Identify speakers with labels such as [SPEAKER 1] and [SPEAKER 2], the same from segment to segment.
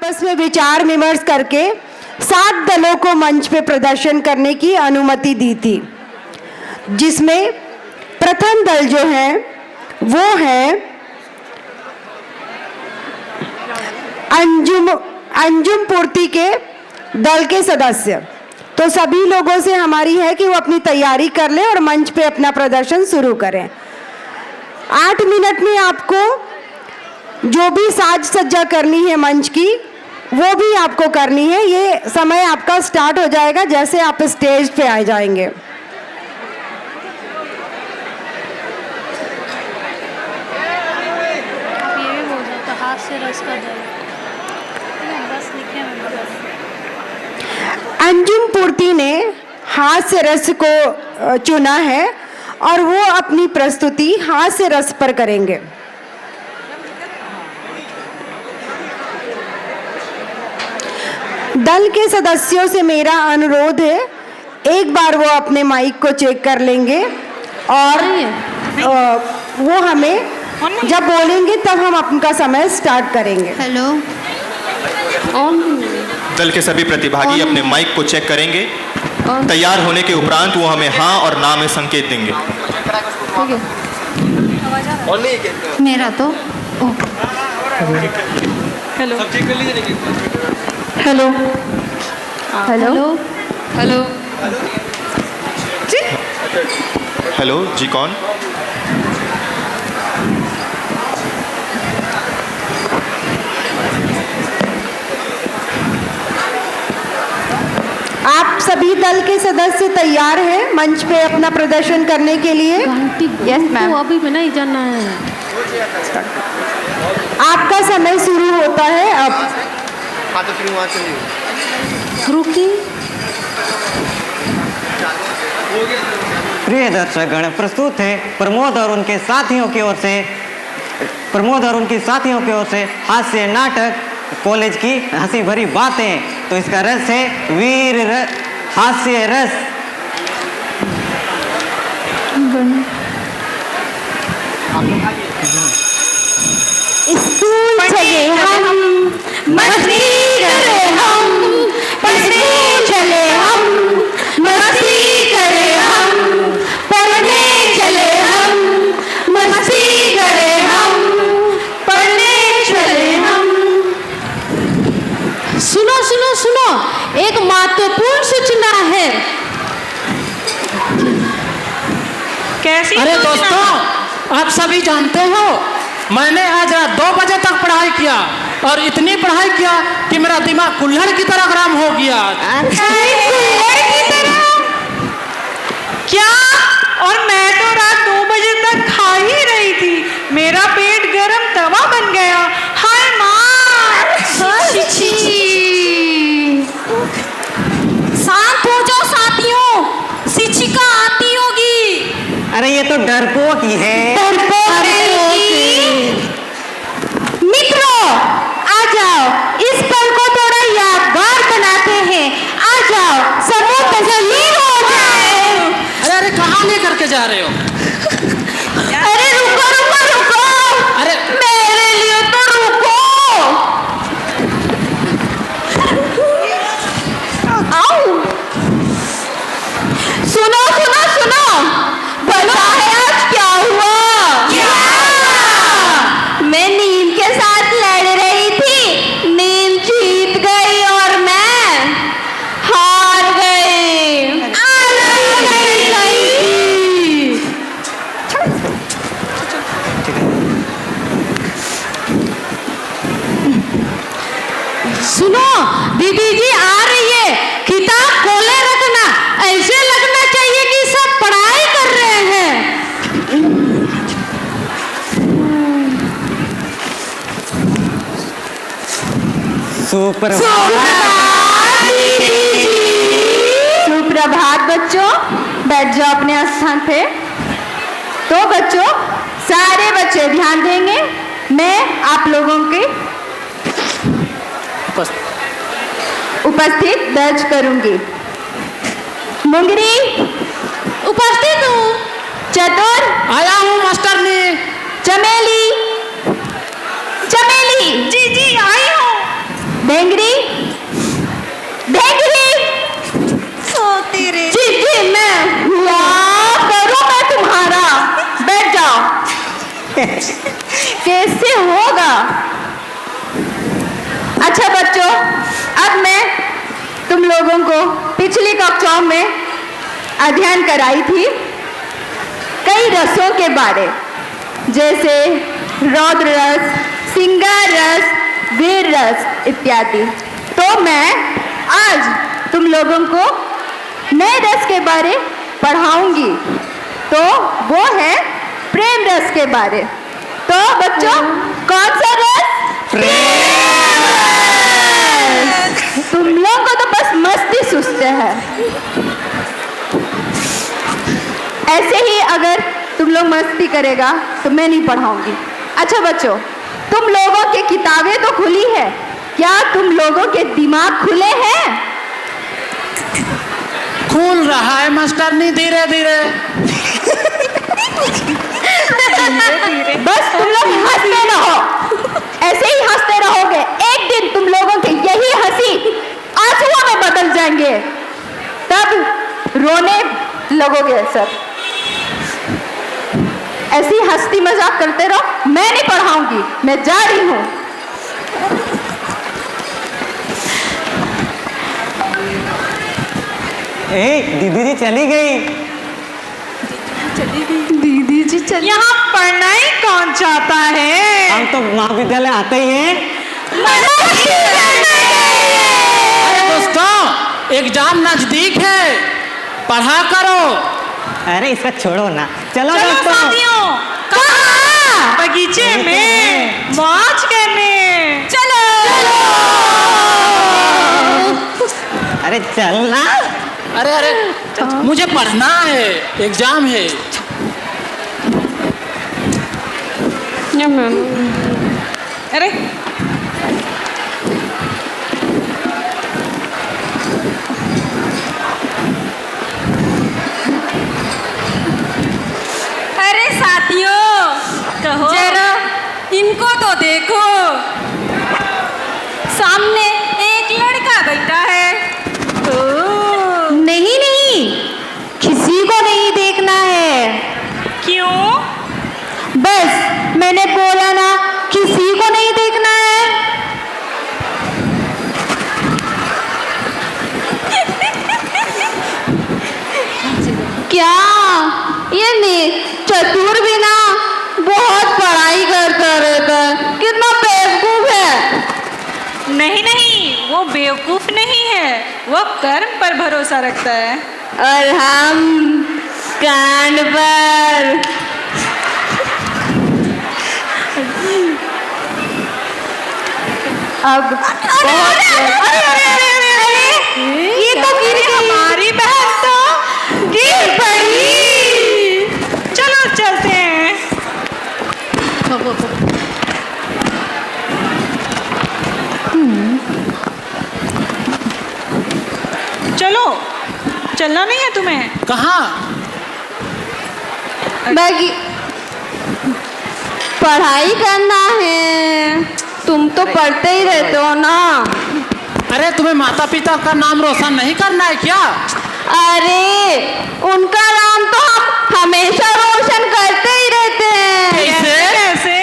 [SPEAKER 1] आपस में विचार विमर्श करके 7 दलों को मंच पे प्रदर्शन करने की अनुमति दी थी, जिसमें प्रथम दल जो है वो है अंजुम पूर्ति के दल के सदस्य। तो सभी लोगों से हमारी है कि वो अपनी तैयारी कर लें और मंच पे अपना प्रदर्शन शुरू करें। 8 मिनट में आपको जो भी साज सज्जा करनी है मंच की, वो भी आपको करनी है। ये समय आपका स्टार्ट हो जाएगा जैसे आप स्टेज पे आ जाएंगे। अंजुम पूर्ति ने हास्य रस को चुना है और वो अपनी प्रस्तुति हास्य रस पर करेंगे। दल के सदस्यों से मेरा अनुरोध है, एक बार वो अपने माइक को चेक कर लेंगे और वो हमें जब बोलेंगे तब हम आपका समय स्टार्ट करेंगे।
[SPEAKER 2] हेलो,
[SPEAKER 3] दल के सभी प्रतिभागी अपने माइक को चेक करेंगे। तैयार होने के उपरांत वो हमें हाँ और ना में संकेत देंगे।
[SPEAKER 2] मेरा तो
[SPEAKER 4] hello
[SPEAKER 2] hello hello hello
[SPEAKER 3] hello जी, कौन?
[SPEAKER 1] आप सभी दल के सदस्य तैयार हैं मंच पे अपना प्रदर्शन करने के लिए?
[SPEAKER 2] Yes ma'am. अभी में नहीं जाना है।
[SPEAKER 1] आपका समय शुरू होता है अब।
[SPEAKER 2] रुकी।
[SPEAKER 5] प्रिय दर्शकगण, प्रस्तुत है प्रमोद और उनकी साथियों की ओर से हास्य नाटक कॉलेज की हंसी भरी बातें। तो इसका रस है वीर रस, हास्य रस।
[SPEAKER 1] स्कूल चले हम, मस्ती करे हम, पढ़ने चले हम, मस्ती करे हम, पढ़ने चले हम, मस्ती करे हम, पढ़ने चले हम।
[SPEAKER 2] सुनो सुनो सुनो, एक महत्वपूर्ण सूचना है।
[SPEAKER 4] कैसी?
[SPEAKER 6] अरे दोस्तों, आप सभी जानते हो मैंने आज रात 2 बजे तक पढ़ाई किया और इतनी पढ़ाई किया कि मेरा दिमाग कुल्हड़ की तरह गर्म हो गया।
[SPEAKER 4] क्या? और मैं तो रात 2 बजे तक खा ही रही थी, मेरा पेट गरम तवा बन गया। हाय माँ,
[SPEAKER 2] शांत हो जाओ साथियों, शिक्षिका आती होगी।
[SPEAKER 5] अरे ये तो डरपोक ही है।
[SPEAKER 1] मित्रों, आ जाओ, इस पल को थोड़ा यादगार बनाते हैं। आ जाओ, समूह तस्लीम हो जाए।
[SPEAKER 6] अरे अरे कहाँ लेकर के जा रहे हो?
[SPEAKER 1] अरे रुको रुको रुको,
[SPEAKER 6] अरे
[SPEAKER 1] मेरे लिए तो रुको। आओ, सुनो सुनो सुनो, पता है आज क्या हुआ? मैं नीम के साथ लड़ रही थी, नीम जीत गई और मैं हार गई।
[SPEAKER 2] सुनो, दीदी जी आ रही है, किताब खोले रखना। ऐसे लगना चाहिए कि सब पढ़ाई कर रहे हैं।
[SPEAKER 1] सुप्रभात बच्चों, बैठ जाओ अपने स्थान पे। तो बच्चों, सारे बच्चे ध्यान देंगे, मैं आप लोगों के उपस्थित दर्ज करूंगी। मुंगरी
[SPEAKER 2] उपस्थित हूँ।
[SPEAKER 1] चतुर
[SPEAKER 6] आया हूँ मास्टरनी।
[SPEAKER 1] चमेली, चमेली
[SPEAKER 4] जी जी आई हूँ।
[SPEAKER 1] लोगों को पिछली कक्षाओं में अध्ययन कराई थी कई रसों के बारे, जैसे रौद्र रस, श्रृंगार रस, वीर रस इत्यादि। तो मैं आज तुम लोगों को नए रस के बारे पढ़ाऊंगी, तो वो है प्रेम रस के बारे। तो बच्चों, कौन सा रस? तुम लोग को तो बस मस्ती सूझते हैं। ऐसे ही अगर तुम लोग मस्ती करेगा तो मैं नहीं पढ़ाऊंगी। अच्छा बच्चों, तुम लोगों की किताबें तो खुली है, क्या तुम लोगों के दिमाग खुले हैं?
[SPEAKER 6] खुल रहा है मास्टरनी धीरे धीरे।
[SPEAKER 1] बस तुम लोग हंसते रहो, ऐसे ही हंसते रहोगे। एक दिन तुम लोगों के यही हंसी आंसुओं में बदल जाएंगे, तब रोने लगोगे सब। ऐसी हंसती मजाक करते रहो, मैं नहीं पढ़ाऊंगी, मैं जा रही हूं।
[SPEAKER 5] दीदी जी चली गई।
[SPEAKER 4] दीदी जी चल, यहाँ पढ़ना ही कौन चाहता है?
[SPEAKER 5] हम तो महाविद्यालय आते ही हैं।
[SPEAKER 6] अरे दोस्तों, एग्जाम नजदीक है, पढ़ा करो।
[SPEAKER 5] अरे इसका छोड़ो ना, चलो
[SPEAKER 4] चलो
[SPEAKER 5] दोस्तों।
[SPEAKER 4] साथियों, कहाँ? बगीचे में मौज करने। चलो
[SPEAKER 5] अरे चलना।
[SPEAKER 6] अरे अरे, मुझे पढ़ना है, एग्जाम है।
[SPEAKER 4] अरे
[SPEAKER 2] अरे साथियों,
[SPEAKER 4] कहो।
[SPEAKER 2] जरा इनको तो देखो, सामने एक लड़का बैठा है। नहीं नहीं, किसी को नहीं देखना है।
[SPEAKER 4] क्यों?
[SPEAKER 1] बस मैंने बोला ना, किसी को नहीं देखना है। क्या ये चतुर भी ना बहुत पढ़ाई करता रहता है, कितना बेवकूफ है।
[SPEAKER 4] नहीं नहीं, वो बेवकूफ नहीं है, वो कर्म पर भरोसा रखता है।
[SPEAKER 1] और हम कांड पर। अब ये तो गिर गई,
[SPEAKER 4] हमारी बहन तो
[SPEAKER 1] गिर पड़ी।
[SPEAKER 4] चलो चलते हैं। चलो, चलना नहीं है तुम्हें?
[SPEAKER 6] कहाँ?
[SPEAKER 1] बाकी पढ़ाई करना है, तुम तो पढ़ते ही रहते हो ना।
[SPEAKER 6] अरे तुम्हें माता पिता का नाम रोशन नहीं करना है क्या?
[SPEAKER 1] अरे उनका नाम तो हम हमेशा रोशन करते ही रहते हैं।
[SPEAKER 6] कैसे?
[SPEAKER 4] कैसे?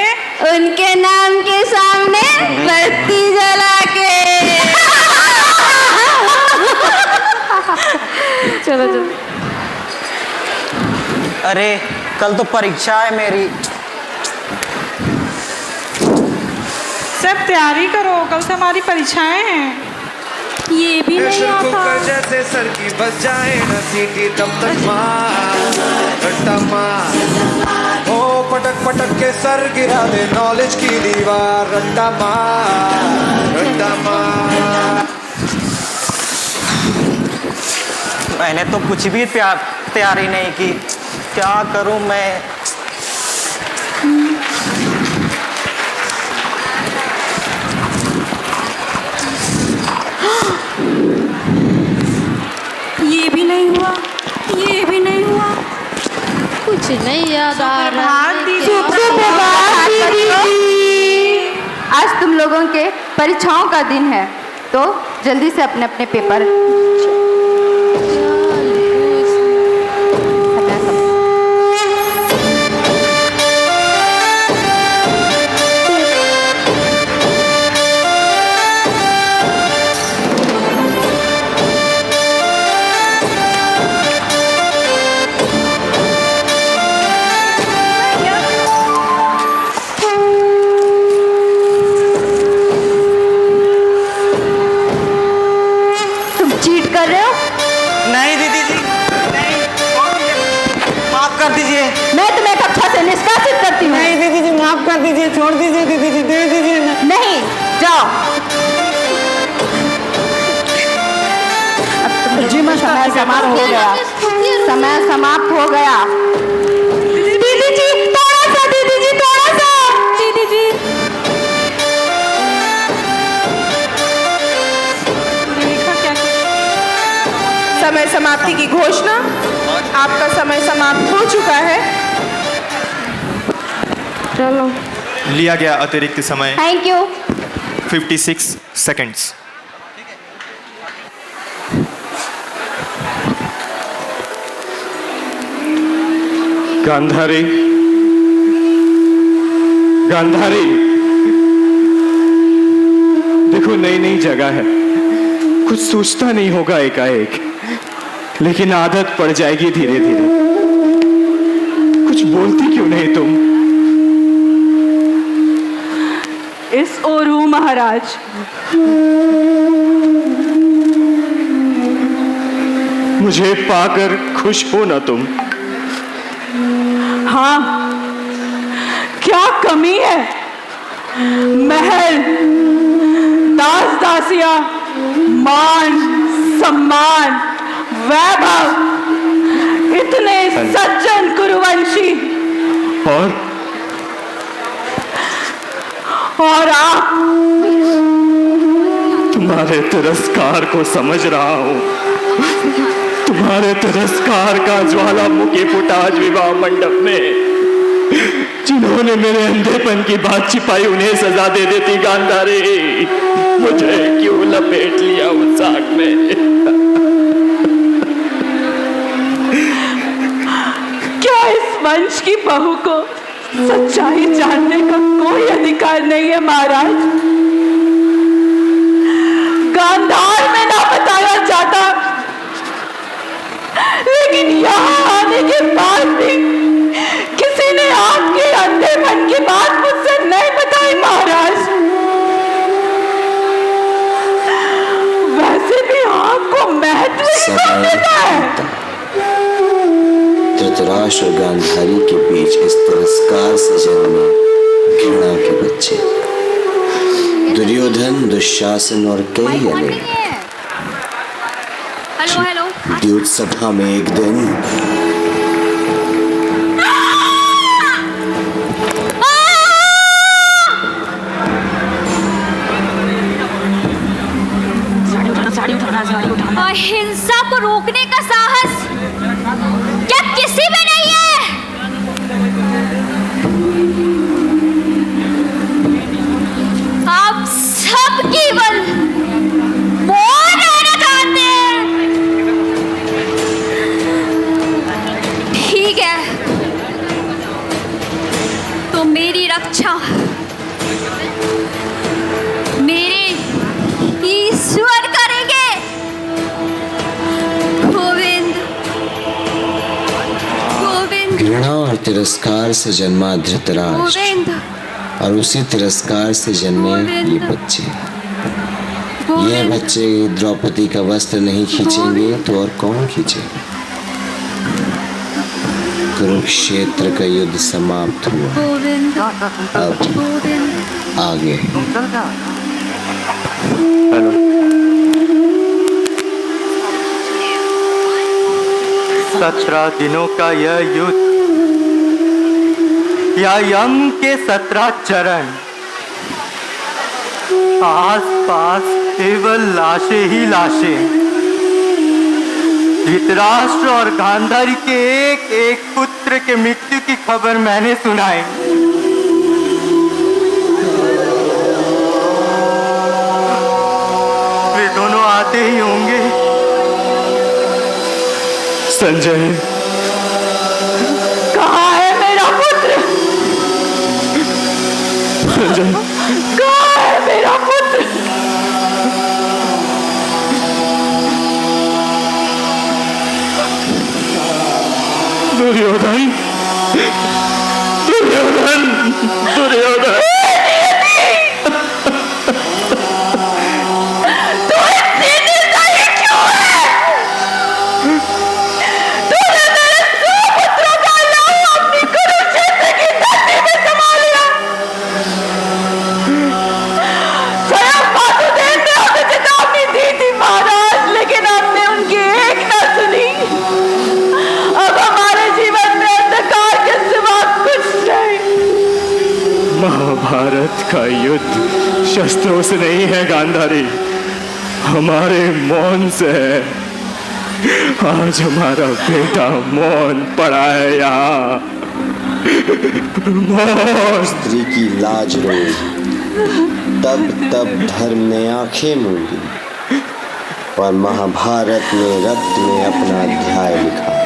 [SPEAKER 1] उनके नाम के सामने बत्ती जला के। चलो चलो।
[SPEAKER 5] अरे कल तो परीक्षा है मेरी।
[SPEAKER 4] सब तैयारी करो, कल से हमारी परीक्षाएं हैं।
[SPEAKER 2] ये भी नहीं
[SPEAKER 7] प्रेशर
[SPEAKER 2] आता।
[SPEAKER 7] कुकर जैसे सर की बस जाए न सीटी तब तक मार रट्टा मार। हो पटक पटक के सर गिरा दे नॉलेज की दीवार। रट्टा मार रट्टा मार।
[SPEAKER 5] मैंने तो कुछ भी तैयारी नहीं की, क्या करूं मैं?
[SPEAKER 2] ये भी नहीं हुआ, ये भी नहीं हुआ, कुछ नहीं याद आ रहा।
[SPEAKER 4] सुप्रभात दीदी।
[SPEAKER 1] आज तुम लोगों के परीक्षाओं का दिन है, तो जल्दी से अपने अपने पेपर
[SPEAKER 5] माफ कर दीजिए, छोड़ दीजिए दीदी जी, दे दीजिए ना।
[SPEAKER 1] नहीं, जाओ। जी मैं समय समाप्त हो गया, समय समाप्त हो गया। दीदी जी थोड़ा सा, दीदी जी थोड़ा सा, दीदी जी। समय समाप्ति की घोषणा। आपका समय समाप्त हो चुका है। चलो,
[SPEAKER 3] लिया गया अतिरिक्त समय
[SPEAKER 1] thank you.
[SPEAKER 3] 56 seconds.
[SPEAKER 8] Gandhari, Gandhari, देखो नई नई जगह है, कुछ सोचता नहीं होगा एकाएक, लेकिन आदत पड़ जाएगी धीरे धीरे। कुछ बोलती क्यों नहीं तुम?
[SPEAKER 4] इस ओर हूं महाराज।
[SPEAKER 8] मुझे पाकर खुश हो ना तुम?
[SPEAKER 4] हाँ, क्या कमी है? महल, दास दासिया, मान सम्मान, वैभव, इतने सज्जन कुरुवंशी, और आप।
[SPEAKER 8] तुम्हारे तिरस्कार को समझ रहा हूं, तुम्हारे तिरस्कार का ज्वालामुखी फूटा आज विवाह मंडप में। जिन्होंने मेरे अंधेपन की बात छिपाई उन्हें सजा दे देती गांधारी, मुझे क्यों लपेट लिया उस आग में?
[SPEAKER 4] क्या इस वंश की बहू को सच्चाई जानने का कोई अधिकार नहीं है महाराज? गांधार में ना बताया जाता, लेकिन यहाँ आने के बाद भी किसी ने आपके अंधेपन की बात मुझसे नहीं बताई महाराज। वैसे भी आपको महत्व ही कौन देता है?
[SPEAKER 9] धृतराष्ट्र और गांधारी के बीच इस तिरस्कार से जन्मे घृणा के बच्चे दुर्योधन, दुशासन और कई अन्य द्यूत सभा में एक दिन
[SPEAKER 10] अहिंसा को रोकने का साहस क्या किसी में नहीं है? आप सब केवल मौन रहना चाहते हैं। ठीक है, तो मेरी रक्षा मेरे ईश्वर करेंगे।
[SPEAKER 9] घृणा और तिरस्कार से जन्मा धृतराष्ट्र और उसी तिरस्कार से जन्मे ये बच्चे। ये बच्चे द्रौपदी का वस्त्र नहीं खींचेंगे तो और कौन खींचेगा? कुरुक्षेत्र का युद्ध समाप्त हुआ, अब आगे।
[SPEAKER 11] हेलो। 17 दिनों का यह युद्ध, या यम के 17 चरण, आस पास केवल लाशें ही लाशें। धृतराष्ट्र और गांधारी के एक एक पुत्र के मृत्यु की खबर मैंने सुनाई। वे दोनों आते ही होंगे।
[SPEAKER 8] संजय,
[SPEAKER 4] कहाँ है मेरा पुत्र?
[SPEAKER 8] संजय,
[SPEAKER 4] कहाँ है मेरा पुत्र?
[SPEAKER 8] दुर्योधन, दुर्योधन, दुर्योधन। शस्त्रों से नहीं है गांधारी, हमारे मौन से है। आज हमारा बेटा मौन पड़ा है यहाँ। मौन।
[SPEAKER 9] स्त्री की लाज रोई, तब तब धर्म ने आंखें मूंदी और महाभारत में रक्त में अपना अध्याय लिखा।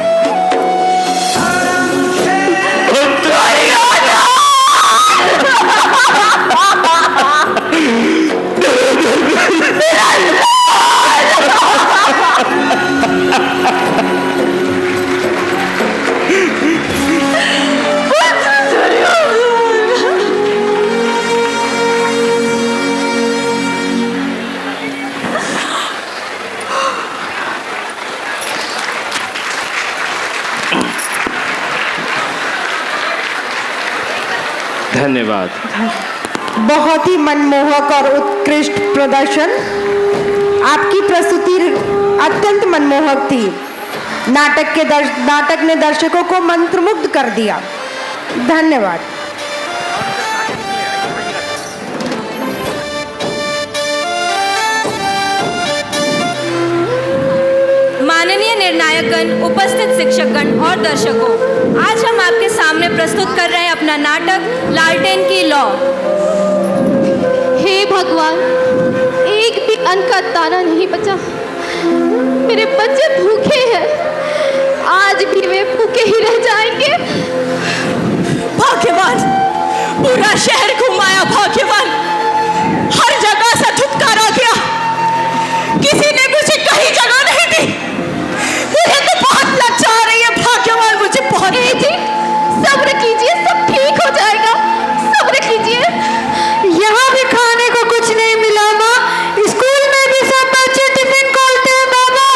[SPEAKER 8] धन्यवाद।
[SPEAKER 1] बहुत ही मनमोहक और उत्कृष्ट प्रदर्शन। आपकी प्रस्तुति अत्यंत मनमोहक थी। नाटक ने दर्शकों को मंत्रमुग्ध कर दिया। धन्यवाद।
[SPEAKER 10] माननीय निर्णायकगण, उपस्थित शिक्षकगण और दर्शकों, आज हम आपके सामने प्रस्तुत कर रहे हैं अपना नाटक लालटेन की लौ।
[SPEAKER 2] हे भगवान, एक भी अन्न का दाना नहीं बचा। मेरे बच्चे भूखे हैं, आज भी वे भूखे ही रह जाएंगे।
[SPEAKER 12] भाग्यवान, पूरा शहर घुमाया भाग्यवान, हर जगह से धुतकारा गया, किसी ने मुझे कहीं जगह नहीं दी। मुझे तो बहुत लज्जा आ रही है भाग्यवान, मुझे बहुत।
[SPEAKER 2] जी सब्र कीजिए, सब ठीक हो जाएगा, सब्र कीजिए।
[SPEAKER 1] यहाँ भी खाने को कुछ नहीं मिला माँ। स्कूल में भी सब बच्चे टिफिन खोलते हैं बाबा।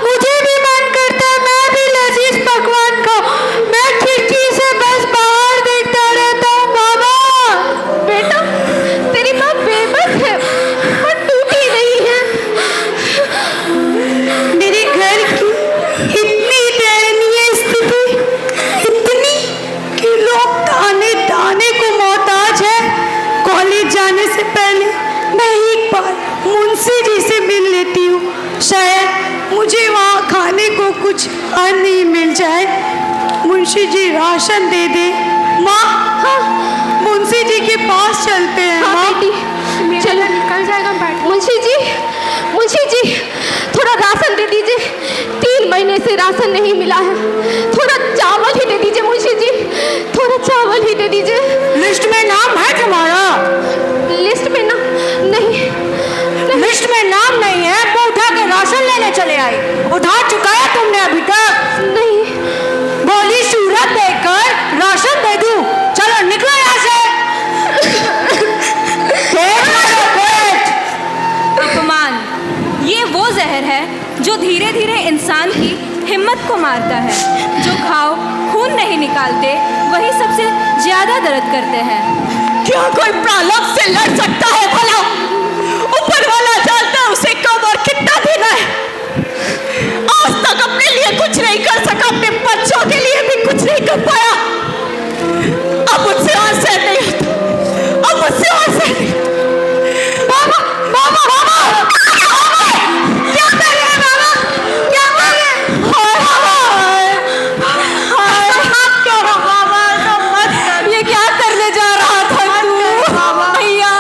[SPEAKER 1] मुझे भी मन करता है मैं भी लजीज पकवान खाऊं। मैं खिड़की से बस बाहर देखता रहता हूँ बाबा।
[SPEAKER 2] बेटा, तेरी माँ बेबस है और टूटी नहीं है।
[SPEAKER 1] मेरे घर की इतनी दयनीय स्थिति, इतनी कि लोग दाने दाने को मोहताज है। कॉलेज जाने से पहले मैं एक बार मुंशी जी से मिल लेती हूँ, शायद मुझे वहाँ खाने को कुछ अन्न ही मिल जाए। मुंशी जी राशन दे दे माँ। हाँ, मुंशी जी के पास चलते हैं।
[SPEAKER 2] हाँ बेटी, चलो निकल जाएगा। मुंशी जी थोड़ा राशन दे दीजिए, 3 महीने से राशन नहीं मिला है। थोड़ा चावल ही दे दीजिए मुंशी जी, थोड़ा चावल ही दे दीजिए।
[SPEAKER 1] लिस्ट में नाम है तुम्हारा?
[SPEAKER 2] लिस्ट में ना नहीं,
[SPEAKER 1] लिस्ट में नाम नहीं है तो उठा के राशन लेने चले आए। उठा चुकाया तुमने अभी तक?
[SPEAKER 2] नहीं।
[SPEAKER 1] बोली सूरत देखकर राशन दे दूं? चलो निकलो यहाँ से।
[SPEAKER 10] अपमान, ये वो जहर है जो धीरे धीरे इंसान की हिम्मत को मारता है। जो घाव खून नहीं निकालते वही सबसे ज्यादा दर्द करते हैं।
[SPEAKER 12] क्या कोई प्रालोक से लड़ सकता है भला? ऊपर वाला जानता है उसे कब और कितना देना है। आज तक अपने लिए कुछ नहीं कर सका, अपने बच्चों के लिए भी कुछ नहीं कर पाया। अब मुझसे और सहन नहीं होता, अब मुझसे और सहन नहीं होता।
[SPEAKER 1] बाबा बाबा बाबा क्या कर रहे हैं बाबा? क्या कर रहे हैं?
[SPEAKER 12] मत करो बाबा, तो मत करो।
[SPEAKER 1] ये क्या करने जा रहा था तू?
[SPEAKER 12] भैया,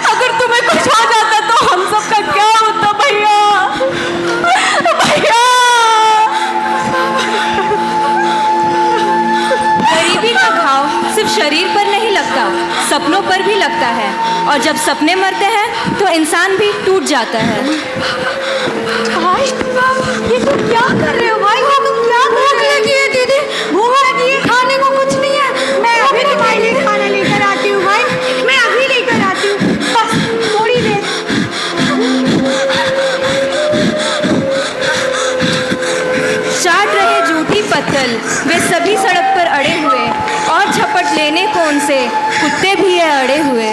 [SPEAKER 12] अगर तुम्हें कुछ हो जाता तो हम सबका क्या होता भैया? भैया,
[SPEAKER 10] गरीबी का घाव सिर्फ शरीर पर नहीं लगता, सपनों पर भी लगता है। और जब सपने मरते हैं तो इंसान भी टूट जाता है।
[SPEAKER 1] भाई ये तुम क्या कर रहे हो भाई? ये तुम क्या कर रहे हो? है दीदी, भूख लगी है, खाने को कुछ नहीं है। मैं अभी तुम्हारे लिए खाना लेकर आती हूँ भाई, मैं अभी लेकर आती हूँ, बस थोड़ी देर।
[SPEAKER 10] चाट रहे जूठी पत्तल वे सभी सड़क पर अड़े हुए, और झपट लेने को उनसे कुत्ते भी है अड़े हुए।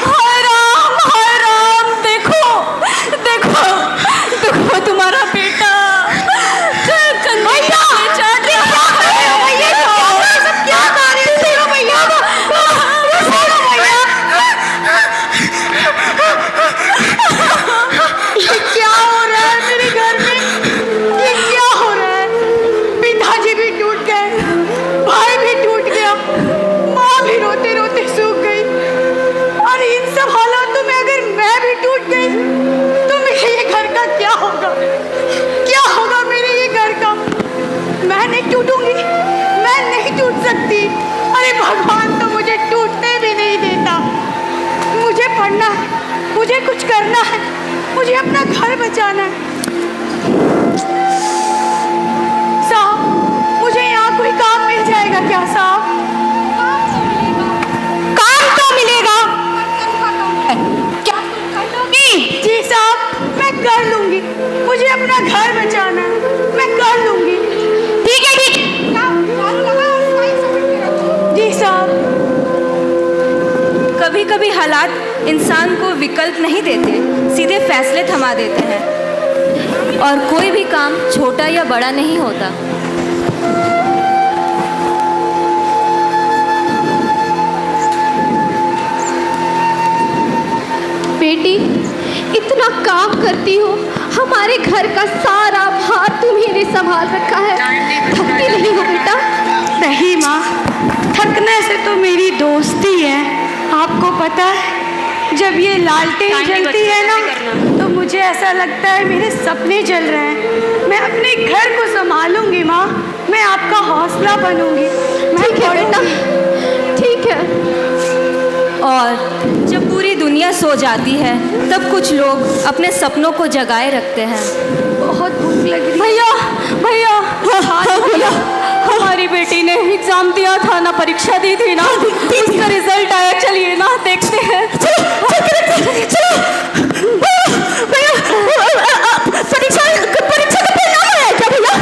[SPEAKER 12] हाय राम, देखो देखो देखो तुम्हारा बेटा
[SPEAKER 1] क्या कर रहे हो भैया?
[SPEAKER 4] अपना घर बचाना है। साहब, मुझे यहाँ कोई काम मिल जाएगा क्या साहब? काम तो मिलेगा। क्या कर लोगी? जी साहब, मैं कर लूंगी। मुझे अपना घर बचाना है, मैं कर लूंगी। ठीक है, ठीक। जी साहब।
[SPEAKER 10] कभी कभी हालात इंसान को विकल्प नहीं देते, सीधे फैसले थमा देते हैं। और कोई भी काम छोटा या बड़ा नहीं होता।
[SPEAKER 2] बेटी, इतना काम करती हो, हमारे घर का सारा भार तुम्ही ने संभाल रखा है, थकती नहीं हो बेटा?
[SPEAKER 4] नहीं माँ, थकने से तो मेरी दोस्ती है। आपको पता है, जब ये लालटेन जलती है ना, तो मुझे ऐसा लगता है मेरे सपने जल रहे हैं। मैं अपने घर को संभालूंगी माँ, मैं आपका हौसला बनूंगी।
[SPEAKER 2] ठीक है बेटा, ठीक है।
[SPEAKER 10] और जब पूरी दुनिया सो जाती है, तब कुछ लोग अपने सपनों को जगाए रखते हैं।
[SPEAKER 4] बहुत भूख लग रही।
[SPEAKER 12] भैया, भैया, भैया, हमारी बेटी ने एग्जाम दिया था ना, परीक्षा दी थी ना, उसका रिजल्ट आया। चलिए ना, देखते हैं। चलो भैया, परीक्षा का परिणाम आया क्या भैया?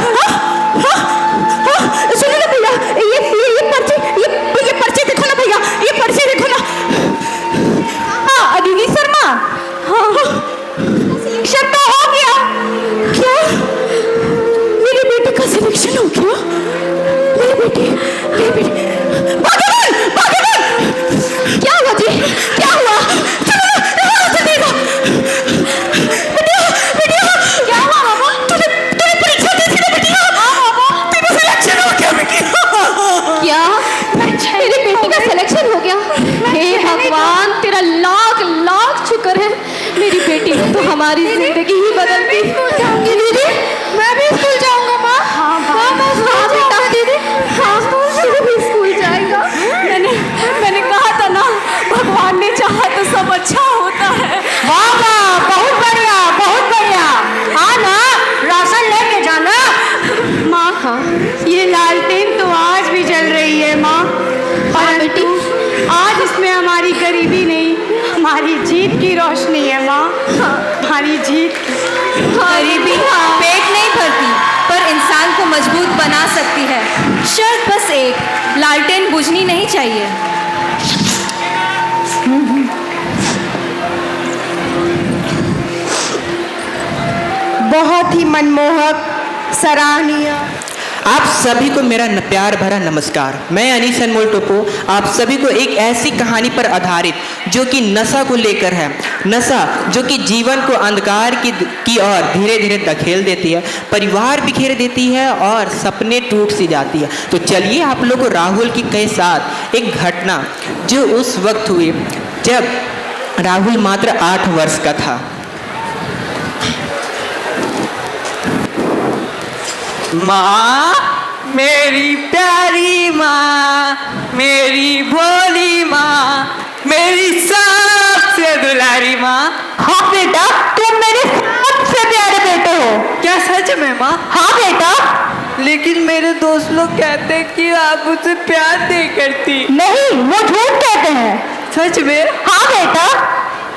[SPEAKER 12] सुनो ना भैया, ये पर्ची देखो ना भैया, ये पर्ची देखो ना। हाँ, अदिति शर्मा, हाँ, सिलेक्शन तो हो गया। क्या? मेरी बेटी का सिलेक्शन हो गया? मेरी बेटी भागेवन, क्या हुआ जी? क्या हुआ? चलो ना, जल्दी ना। बेटिया, क्या हुआ बाबा? तूने परीक्षा दी थी ना बेटिया? हाँ बाबा। तेरा सिलेक्शन हो गया बेटिया?
[SPEAKER 2] क्या? मेरी बेटी का सिलेक्शन हो गया? हे भगवान, तेरा लाख लाख शुक्र है। मेरी बेटी ने तो हमारी जिंदगी ही बदल दी। दीदी, मैं भी स्कूल जाऊंगा माँ। हाँ बेटा, दीदी, हाँ तू भी स्कूल जाएगा।
[SPEAKER 12] मैंने कहा था ना, भगवान ने चाहा तो सब अच्छा होता है।
[SPEAKER 4] वाह वाह, बहुत बढ़िया, बहुत बढ़िया। हाँ ना, राशन लेके जाना। माँ, हाँ, ये लालटेन तो आज भी जल रही है माँ। और बेटी, आज इसमें हमारी गरीबी नहीं, हमारी जीत की रोशनी है माँ। हमारी जीत।
[SPEAKER 10] गरीबी पेट नहीं भरती, पर इंसान को मजबूत बना सकती है। शर्त बस एक, लालटेन बुझनी नहीं चाहिए।
[SPEAKER 1] बहुत ही मनमोहक, सराहनीय।
[SPEAKER 13] आप सभी को मेरा प्यार भरा नमस्कार। मैं अनीस अनमोल टोपो आप सभी को एक ऐसी कहानी पर आधारित जो कि नशा को लेकर है। नशा जो कि जीवन को अंधकार की ओर धीरे धीरे धकेल देती है, परिवार बिखेर देती है और सपने टूट सी जाती है। तो चलिए आप लोग को राहुल की के साथ एक घटना जो उस वक्त हुई जब राहुल मात्र 8 वर्ष का था।
[SPEAKER 11] माँ, मेरी प्यारी माँ, मेरी भोली माँ, मेरी सबसे दुलारी माँ।
[SPEAKER 12] हाँ बेटा, तुम मेरे सबसे प्यारे बेटे हो।
[SPEAKER 11] क्या सच में माँ?
[SPEAKER 12] हाँ बेटा।
[SPEAKER 11] लेकिन मेरे दोस्त लोग कहते हैं कि आप मुझसे प्यार नहीं करती।
[SPEAKER 12] नहीं, वो झूठ कहते हैं।
[SPEAKER 11] सच में?
[SPEAKER 12] हाँ बेटा।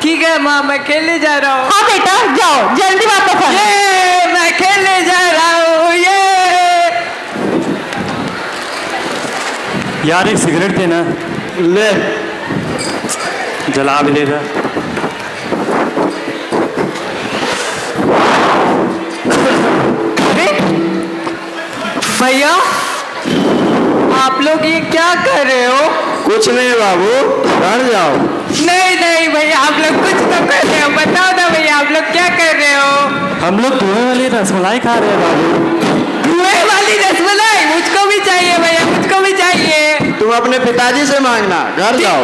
[SPEAKER 11] ठीक है माँ, मैं खेलने जा रहा हूँ।
[SPEAKER 12] हाँ बेटा, जाओ जल्दी वापस आओ।
[SPEAKER 11] ये मैं खेलने जा रहा हूँ। ये
[SPEAKER 8] यार एक सिगरेट देना। ले, जला भी लेगा।
[SPEAKER 11] भैया, आप लोग ये क्या कर रहे हो?
[SPEAKER 9] कुछ नहीं बाबू, घर जाओ।
[SPEAKER 11] नहीं नहीं भैया, आप लोग कुछ तो कर रहे हो। बताओ ना भैया, आप लोग क्या कर रहे हो?
[SPEAKER 8] हम लोग धुएं वाली रसमलाई खा रहे हैं बाबू।
[SPEAKER 11] धुएं वाली रसमलाई? मुझको भी चाहिए भैया, मुझको भी चाहिए।
[SPEAKER 9] तुम अपने पिताजी से मांगना, घर जाओ।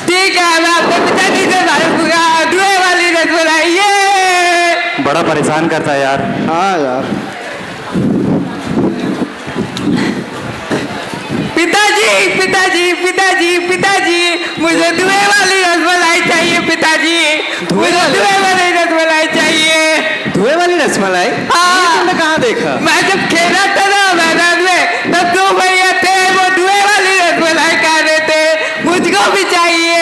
[SPEAKER 11] ठीक है, मैं अपने पिताजी से मांगूंगा धुएं वाली रसमलाई। ये
[SPEAKER 8] बड़ा परेशान करता है यार।
[SPEAKER 9] हाँ यार।
[SPEAKER 11] पिताजी पिताजी पिताजी पिताजी, मुझे धुएं वाली रसमलाई चाहिए पिताजी। मुझे धुएं वाली रसमलाई चाहिए।
[SPEAKER 5] रसमलाई? ये तुमने कहाँ देखा?
[SPEAKER 11] मैं जब खेला था ना मैदान में तब 2 भैया थे, वो धुएं वाली रसमलाई खा रहे थे, मुझको भी चाहिए।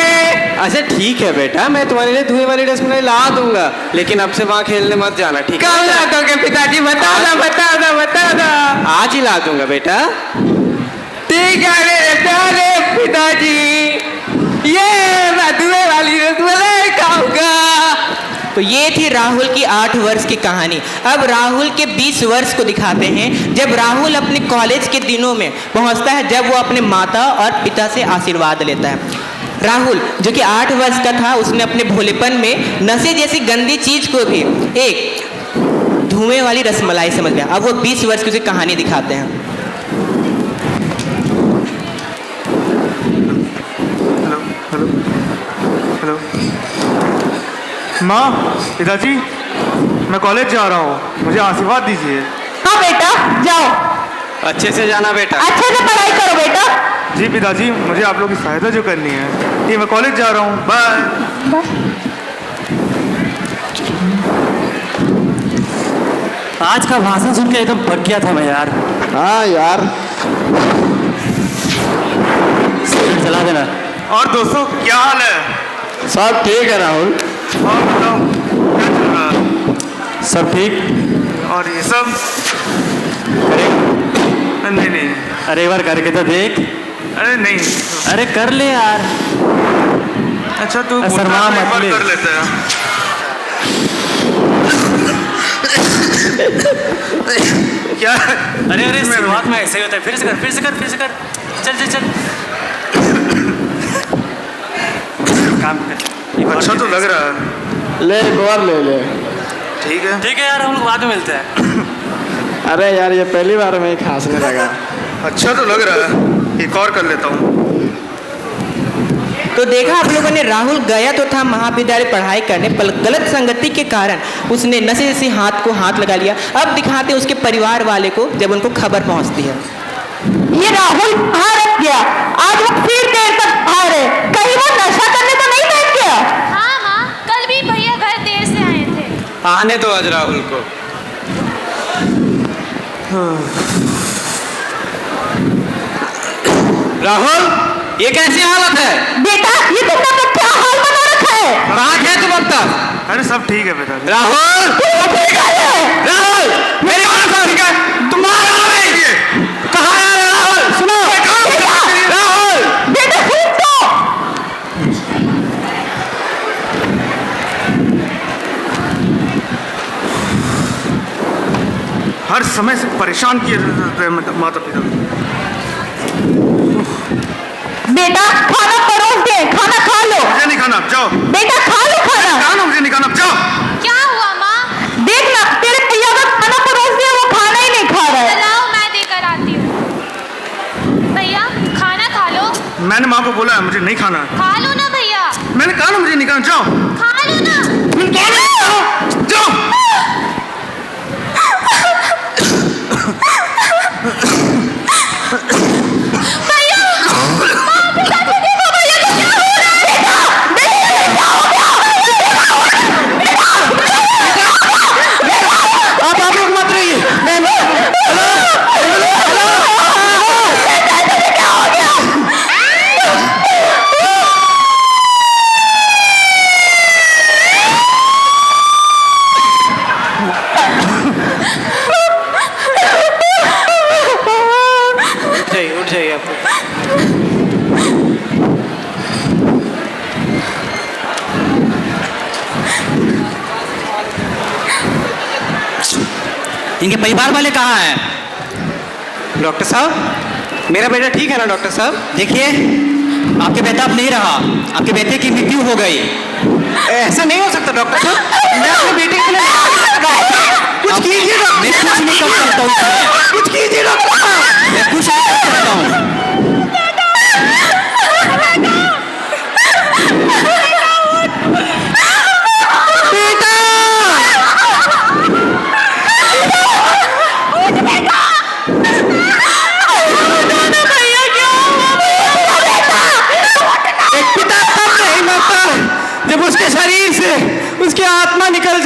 [SPEAKER 5] अच्छा ठीक है बेटा, मैं तुम्हारे लिए धुएं वाली रसमलाई ला दूंगा, लेकिन अब से वहाँ खेलने मत जाना, ठीक है?
[SPEAKER 11] कब ला दोगे पिताजी? बताओ ना, बताओ ना, बताओ ना।
[SPEAKER 5] आज ही ला दूंगा बेटा।
[SPEAKER 11] ठीक है रे पिताजी, ये मैं धुएं वाली रसमलाई खाऊंगा।
[SPEAKER 13] तो ये थी राहुल की 8 वर्ष की कहानी। अब राहुल के 20 वर्ष को दिखाते हैं, जब राहुल अपने कॉलेज के दिनों में पहुंचता है, जब वो अपने माता और पिता से आशीर्वाद लेता है। राहुल जो कि 8 वर्ष का था, उसने अपने भोलेपन में नशे जैसी गंदी चीज को भी एक धुएं वाली रसमलाई समझ गया। अब वो 20 वर्ष की उसे कहानी दिखाते हैं।
[SPEAKER 14] हेलो माँ, पिताजी, मैं कॉलेज जा रहा हूँ, मुझे आशीर्वाद दीजिए।
[SPEAKER 4] हाँ बेटा जाओ,
[SPEAKER 5] अच्छे से जाना बेटा।
[SPEAKER 4] अच्छे से पढ़ाई करो बेटा।
[SPEAKER 14] जी पिताजी, मुझे आप लोगों की सहायता जो करनी है, ये मैं कॉलेज जा रहा हूँ, बाय।
[SPEAKER 6] आज का भाषण सुन के एकदम पक गया था मैं यार।
[SPEAKER 8] हाँ यार,
[SPEAKER 6] चला देना।
[SPEAKER 14] और दोस्तों क्या हाल है?
[SPEAKER 8] सब ठीक है राहुल।
[SPEAKER 14] और बताओ क्या चल रहा है?
[SPEAKER 6] सब ठीक।
[SPEAKER 14] और ये सब? नहीं,
[SPEAKER 6] अरे एक बार करके तो देख।
[SPEAKER 14] अरे नहीं,
[SPEAKER 6] अरे कर ले यार।
[SPEAKER 14] अच्छा तू
[SPEAKER 6] शर्मा मत ले।
[SPEAKER 14] कर लेता है। क्या?
[SPEAKER 6] अरे शुरुआत में ऐसे ही होता है, फिर से कर। चल काम कर।
[SPEAKER 14] अच्छा तो लग रहा है।
[SPEAKER 8] ले एक और ले।
[SPEAKER 14] ठीक है
[SPEAKER 6] यार, हम लोग बाद में मिलते हैं।
[SPEAKER 8] अरे यार, ये पहली बार में ही खांसने लगा।
[SPEAKER 14] अच्छा तो लग रहा है, एक और कर लेता हूँ।
[SPEAKER 13] तो देखा आप लोगों ने, राहुल गया तो था महाविद्यालय पढ़ाई करने, पर गलत संगति के कारण उसने नशे से हाथ को हाथ लगा लिया। अब दिखाते उसके परिवार वाले को जब उनको खबर पहुंचती है।
[SPEAKER 4] ये राहुल हार गया, आज वो फिर देर तक हारे, कहीं वो नशा करने तो नहीं बैठ गया?
[SPEAKER 2] हाँ हाँ, कल भी भैया घर देर से आए थे।
[SPEAKER 5] आने दो आज राहुल को। राहुल, ये कैसी हालत है?
[SPEAKER 4] बेटा ये तुमने अपना क्या हाल बना रखा है?
[SPEAKER 5] कहाँ गया तुम अब तक?
[SPEAKER 14] अरे सब ठीक है पिताजी।
[SPEAKER 5] राहुल, राहुल, मेरी बात सुन। तुम्हारा कहाँ है राहुल? सुनो राहुल,
[SPEAKER 4] बेटा सुन तो।
[SPEAKER 14] हर समय से परेशान किए रहते हैं माता पिता।
[SPEAKER 4] बेटा खाना परोस दे, खाना खा लो।
[SPEAKER 14] मुझे नहीं खाना, जाओ।
[SPEAKER 4] बेटा खा लो खाना।
[SPEAKER 14] खाना मुझे नहीं खाना, जाओ।
[SPEAKER 2] क्या हुआ माँ?
[SPEAKER 4] देख ना, तेरे भैया का खाना परोस दिया, वो खाना ही नहीं खा रहा है।
[SPEAKER 2] चलाओ मैं देकर आती हूँ। भैया खाना खा लो।
[SPEAKER 14] मैंने माँ को बोला है मुझे नहीं खाना।
[SPEAKER 2] खा लो ना भैया।
[SPEAKER 14] मैंने कहा ना मुझे नहीं खाना, जाओ।
[SPEAKER 2] खा लो ना।
[SPEAKER 14] जाओ।
[SPEAKER 5] उठ जाइए आप।
[SPEAKER 6] इनके परिवार वाले कहाँ हैं?
[SPEAKER 5] डॉक्टर साहब, मेरा बेटा ठीक है ना डॉक्टर साहब?
[SPEAKER 6] देखिए, आपके बेटा अब नहीं रहा, आपके बेटे की मृत्यु हो गई।
[SPEAKER 5] ऐसा नहीं हो सकता डॉक्टर साहब, मैं अपने बेटे के लिए कुछ कीजिए डॉक्टर।
[SPEAKER 6] मैं कुछ नहीं कर सकता हूँ,
[SPEAKER 5] कुछ कीजिए डॉक्टर साहब।
[SPEAKER 6] मैं कुछ नहीं कर सकता हूँ।
[SPEAKER 11] जब उसके शरीर से उसकी आत्मा निकल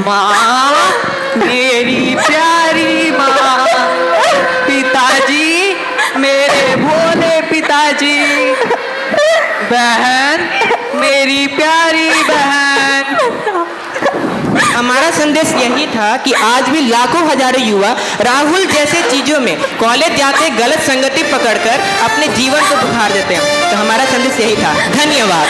[SPEAKER 11] माँ, मेरी प्यारी माँ, पिताजी, मेरे भोले पिताजी, बहन, मेरी प्यारी बहन।
[SPEAKER 13] हमारा संदेश यही था कि आज भी लाखों हजारों युवा राहुल जैसे चीजों में कॉलेज जाते गलत संगति पकड़कर अपने जीवन को बुखार देते हैं। तो हमारा संदेश यही था। धन्यवाद।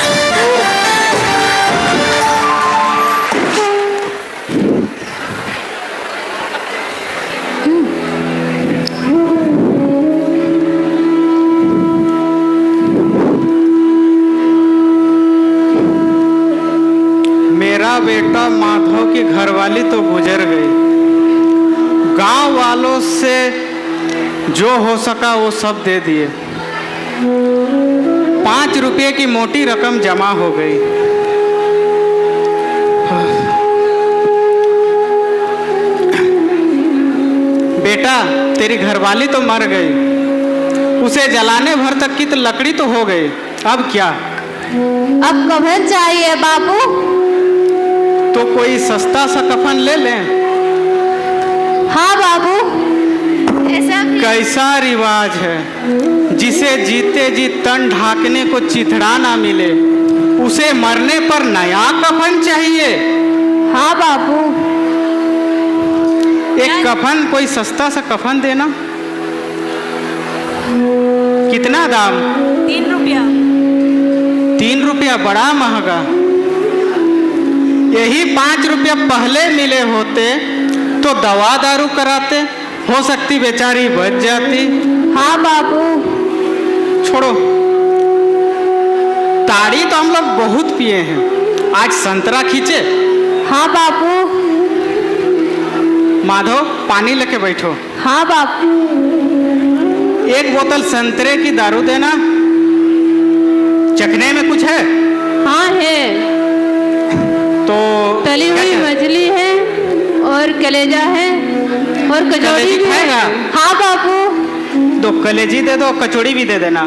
[SPEAKER 15] मेरा बेटा माधव की घरवाली तो गुजर गई, गांव वालों से जो हो सका वो सब दे दिए। 5 रुपये की मोटी रकम जमा हो गई। बेटा, तेरी घरवाली तो मर गई, उसे जलाने भर तक की तो लकड़ी तो हो गई, अब क्या?
[SPEAKER 2] अब कफन चाहिए बाबू।
[SPEAKER 15] तो कोई सस्ता सा कफन ले लें।
[SPEAKER 2] हाँ बाबू। ऐसा भी
[SPEAKER 15] कैसा रिवाज है, जिसे जीते जी तन ढाकने को चिथड़ा ना मिले, उसे मरने पर नया कफन चाहिए।
[SPEAKER 2] हाँ बाबू।
[SPEAKER 15] एक कफन, कोई सस्ता सा कफन देना। कितना दाम?
[SPEAKER 10] 3 रुपया।
[SPEAKER 15] 3 रुपया बड़ा महंगा। यही 5 रुपया पहले मिले होते तो दवा दारू कराते, हो सकती बेचारी बच जाती।
[SPEAKER 2] हाँ बाबू।
[SPEAKER 15] छोड़ो, ताड़ी तो हम लोग बहुत पिए हैं, आज संतरा खींचे।
[SPEAKER 2] हाँ बाबू।
[SPEAKER 15] माधव, पानी लेके बैठो।
[SPEAKER 2] हाँ बाबू।
[SPEAKER 15] 1 बोतल संतरे की दारू देना। चखने में कुछ है?
[SPEAKER 2] हाँ है,
[SPEAKER 15] तो
[SPEAKER 2] तली हुई मछली है और कलेजा है और कचौड़ी भी है। हाँ बाबू।
[SPEAKER 15] 2 कलेजी दे दो, कचौड़ी भी दे देना।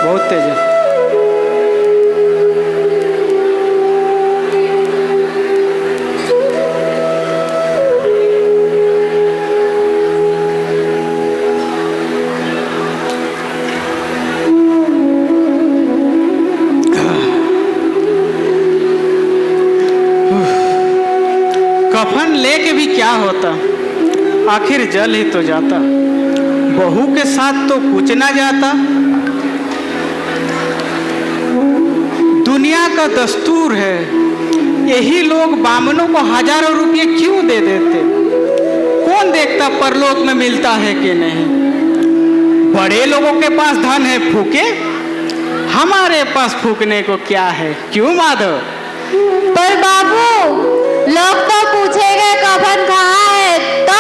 [SPEAKER 15] बहुत तेज है। कफन लेके भी क्या होता, आखिर जल ही तो जाता। बहू के साथ तो कुछ ना जाता। दुनिया का दस्तूर है, यही लोग बामनों को हजारों रुपये क्यों दे देते? कौन देखता परलोक में मिलता है कि नहीं? बड़े लोगों के पास धन है, फूके। हमारे पास फूकने को क्या है? क्यों माधव?
[SPEAKER 2] पर बाबू, लोग तो पूछेंगे कफन कहाँ है, तो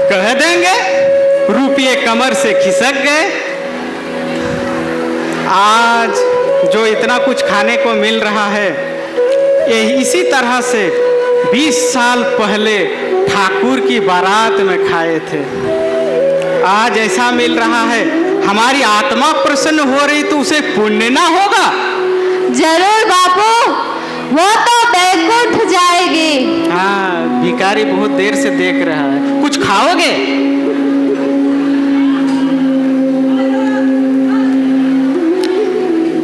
[SPEAKER 15] कह देंगे रुपये कमर से खिसक गए। आज जो इतना कुछ खाने को मिल रहा है, ये इसी तरह से 20 साल पहले ठाकुर की बारात में खाए थे। आज ऐसा मिल रहा है, हमारी आत्मा प्रसन्न हो रही तो उसे पुण्य ना होगा?
[SPEAKER 2] जरूर बापू, वो तो बैकुंठ जाएगी।
[SPEAKER 15] हाँ, भिखारी बहुत देर से देख रहा है। कुछ खाओगे?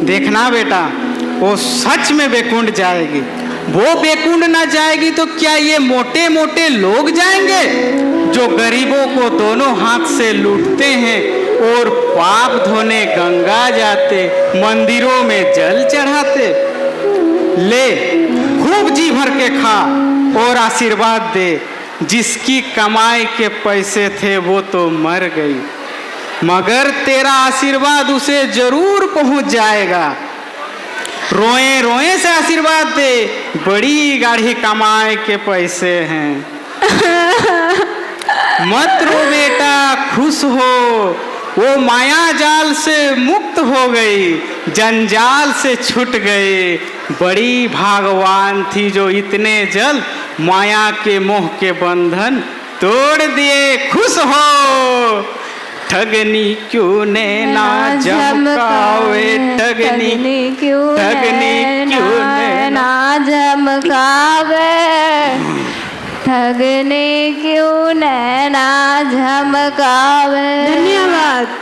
[SPEAKER 15] देखना बेटा, वो सच में बैकुंठ जाएगी। वो बैकुंठ ना जाएगी तो क्या ये मोटे मोटे लोग जाएंगे, जो गरीबों को दोनों हाथ से लूटते हैं और पाप धोने गंगा जाते, मंदिरों में जल चढ़ाते? ले, खूब जी भर के खा और आशीर्वाद दे। जिसकी कमाई के पैसे थे वो तो मर गई, मगर तेरा आशीर्वाद उसे जरूर पहुंच जाएगा। रोए रोए से आशीर्वाद दे, बड़ी गाढ़ी कमाई के पैसे हैं। मत रो बेटा, खुश हो। वो माया जाल से मुक्त हो गई, जंजाल से छूट गए। बड़ी भागवान थी जो इतने जल्द माया के मोह के बंधन तोड़ दिए। खुश हो ठगनी क्यों नैना झमकावे, ठगनी क्यों
[SPEAKER 2] नैना झमकावे, ठगने क्यों नैना झमकावे।
[SPEAKER 1] धन्यवाद।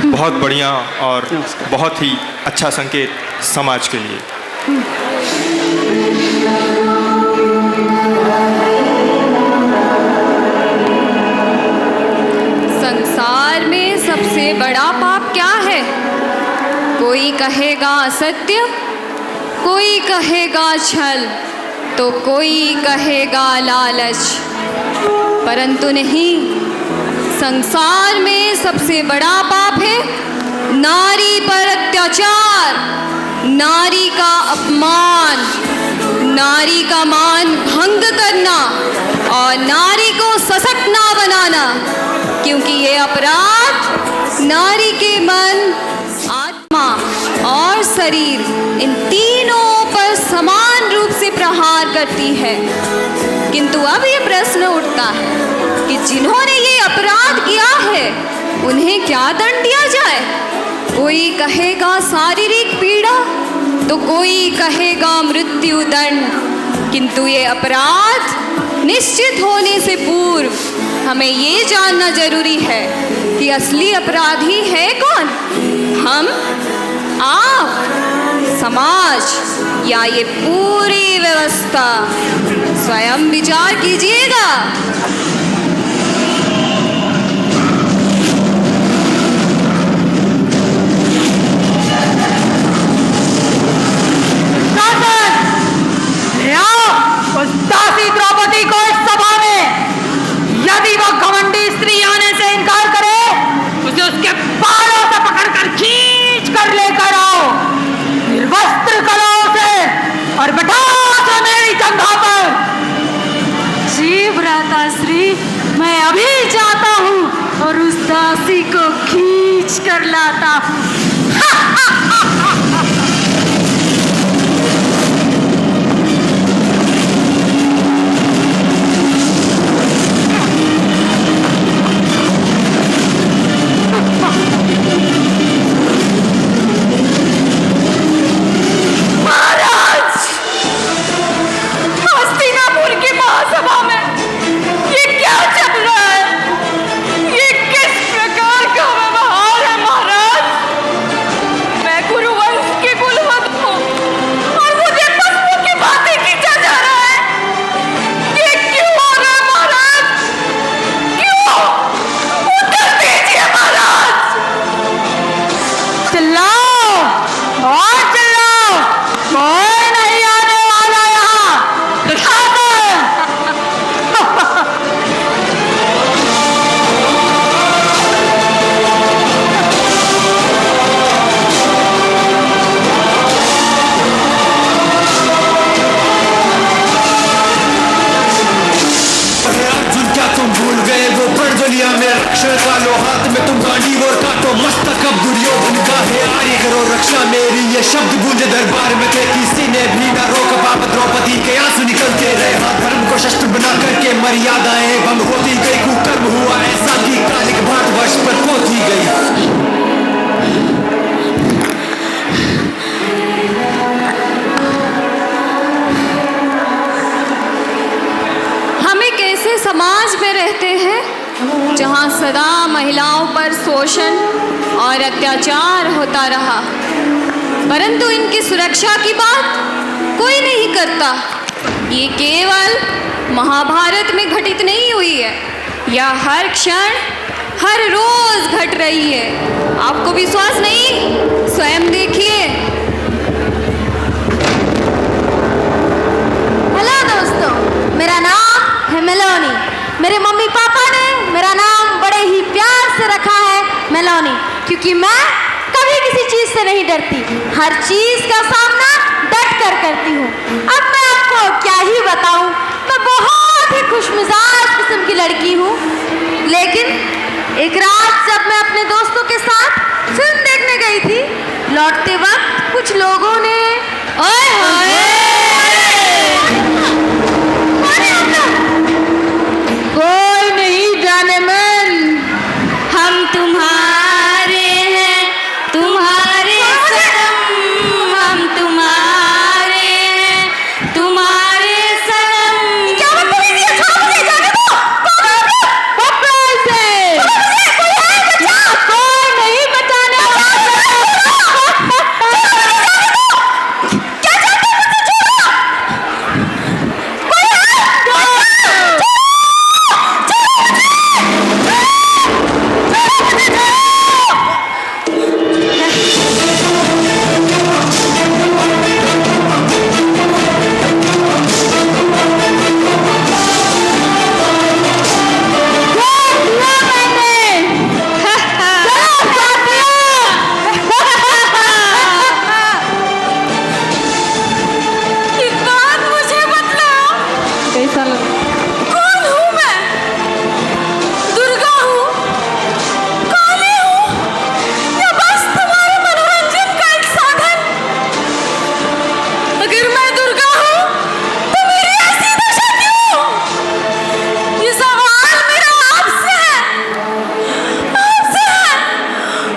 [SPEAKER 3] बहुत बढ़िया और बहुत ही अच्छा संकेत समाज के लिए।
[SPEAKER 10] संसार में सबसे बड़ा पाप क्या है? कोई कहेगा असत्य, कोई कहेगा छल, तो कोई कहेगा लालच, परंतु नहीं, संसार में सबसे बड़ा पाप है नारी पर अत्याचार, नारी का अपमान, नारी का मान भंग करना और नारी को सशक्त ना बनाना, क्योंकि ये अपराध नारी के मन, आत्मा और शरीर इन तीनों पर समान रूप से प्रहार करती है। किंतु अब ये प्रश्न उठता है कि जिन्होंने ये अपराध किया है उन्हें क्या दंड दिया जाए? कोई कहेगा शारीरिक पीड़ा, तो कोई कहेगा मृत्यु दंड, किंतु ये अपराध निश्चित होने से पूर्व हमें ये जानना जरूरी है कि असली अपराधी है कौन? हम, आप, समाज या ये पूरी व्यवस्था? स्वयं विचार कीजिएगा।
[SPEAKER 4] दासी द्रौपदी को इस सभा में यदि वो घमंडी स्त्री आने से इनकार करे, उसे उसके बालों से पकड़कर खींच कर लेकर आओ, निर्वस्त्र करो उसे और बैठाओ उसे मेरी जंघा पर। जीव रहता श्री, मैं अभी जाता हूँ और उस दासी को खींच कर लाता हूँ।
[SPEAKER 7] शब्द गूंजे दरबार में थे, किसी ने भी ना रोक पाप। द्रौपदी के आंसू निकलते रहे, धर्म को शस्त्र बना करके मर्यादाएं भंग होती गई। कुकर्म हुआ ऐसा कि कालिक भारतवर्ष पर पोती गई।
[SPEAKER 10] हम एक ऐसे समाज में रहते हैं जहां सदा महिलाओं पर शोषण और अत्याचार होता रहा, परंतु इनकी सुरक्षा की बात कोई नहीं करता। ये केवल महाभारत में घटित नहीं हुई है, यह हर क्षण हर रोज घट रही है। आपको विश्वास नहीं? स्वयं देखिए।
[SPEAKER 2] हेलो दोस्तों, मेरा नाम है मेलोनी। मेरे मम्मी पापा ने मेरा नाम बड़े ही प्यार से रखा है मेलोनी, क्योंकि मैं कभी किसी चीज से नहीं डरती, हर चीज का सामना डट कर करती हूँ। अब मैं आपको क्या ही बताऊं, मैं बहुत ही खुशमिजाज मौसम की लड़की हूँ, लेकिन एक रात जब मैं अपने दोस्तों के साथ फिल्म देखने गई थी, लौटते वक्त कुछ लोगों ने ओए होए
[SPEAKER 12] कोई नहीं जाने मन,
[SPEAKER 10] हम तुम्हारे हैं, तुम्हारे सनम, हम तुम्हारे हैं, तुम्हारे सनम।
[SPEAKER 12] क्या बदतमीजी है, छोड़ो मुझे, जाने दो। पकड़ो इसे। कोई नहीं बचाने वाला। क्या चाहते हो मुझसे, छोड़ो। कोई है?
[SPEAKER 10] एक बात मुझे बतलाओ,
[SPEAKER 2] कैसा लगा?
[SPEAKER 10] कौन हूँ मैं? दुर्गा हूँ, काली हूँ, या बस तुम्हारे मनोरंजन का एक साधन? अगर मैं दुर्गा हूँ, तो मेरी ऐसी दशा क्यों? ये सवाल मेरा आपसे है